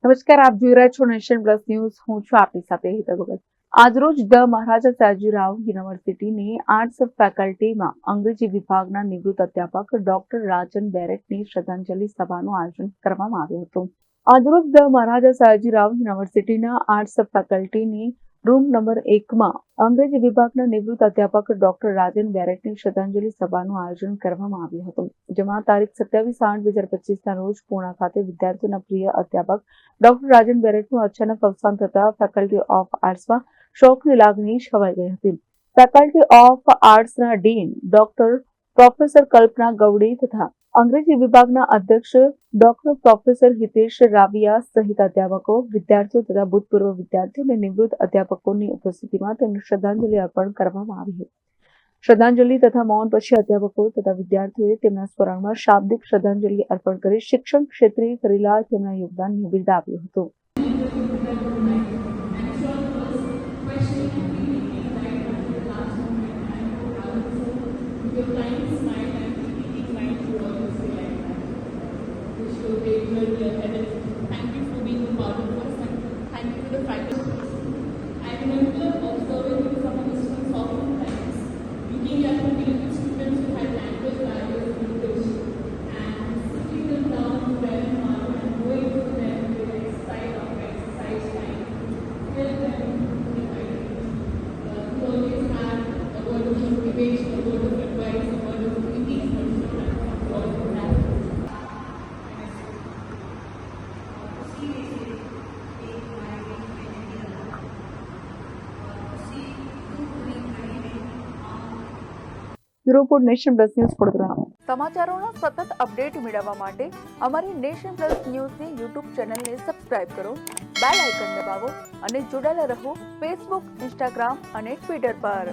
નમસ્કાર, આપ જોઈ રહ્યા છો નેશન પ્લસ ન્યૂઝ. હું છું આપની સાથે હિતલ ભગત. આજરોજ ધ મહારાજા સયાજીરાવ યુનિવર્સિટીની આર્ટ્સ ફેકલ્ટીમાં અંગ્રેજી વિભાગના નિવૃત્ત અધ્યાપક ડોક્ટર રાજન બેરેટની શ્રદ્ધાંજલિ સભાનું આયોજન કરવામાં આવ્યું હતું. આજરોજ ધ મહારાજા સયાજીરાવ યુનિવર્સિટીના આર્ટ્સ ફેકલ્ટીની રૂમ નંબર 1માં અંગ્રેજી વિભાગના નિવૃત્ત અધ્યાપક ડોક્ટર રાજન બેરેટની શ્રદ્ધાંજલિ સભાનું આયોજન કરવામાં આવ્યું હતું, જેમાં તારીખ 27/8/2025ના રોજ પૂર્ણા ખાતે વિદ્યાર્થીઓના પ્રિય અધ્યાપક ડોક્ટર રાજન બેરેટનું અચાનક અવસાન થતા ફેકલ્ટી ઓફ આર્ટ્સમાં શોકની લાગણી છવાઈ ગઈ હતી. ફેકલ્ટી ઓફ આર્ટ્સના dean doctor professor Kalpana Gavdi તથા અંગ્રેજી વિભાગના અધ્યક્ષ ડોક્ટર પ્રોફેસર હિતેશ રાવિયા સહિત અધ્યાપકો, વિદ્યાર્થીઓ તથા ભૂતપૂર્વ વિદ્યાર્થીઓ અને નિવૃત્ત અધ્યાપકોની ઉપસ્થિતિમાં તેમને શ્રદ્ધાંજલિ અર્પણ કરવામાં આવી હતી. શ્રદ્ધાંજલિ તથા મૌન પછી અધ્યાપકો તથા વિદ્યાર્થીઓએ તેમના સ્મરણમાં શાબ્દિક શ્રદ્ધાંજલિ અર્પણ કરી શિક્ષણ ક્ષેત્રે કરેલા તેમના યોગદાનને બિરદાવ્યું હતું. Thank you for being a part of us and thank you to the faculty. I remember observing some of the students oftentimes looking at the different students who had language barriers in English and sitting them down to wear a mask and going to them with exercise after exercise time to help them to always have a word of motivation, a word of advice, a word of encouragement to all of that. Report nation plus news Vadodara. સમાચારોના સતત update મેળવવા માટે અમારી nation plus ન્યૂઝની YouTube ચેનલને subscribe કરો, bell icon દબાવો અને જોડાયેલા રહો ફેસબુક, ઇન્સ્ટાગ્રામ અને ટ્વિટર પર.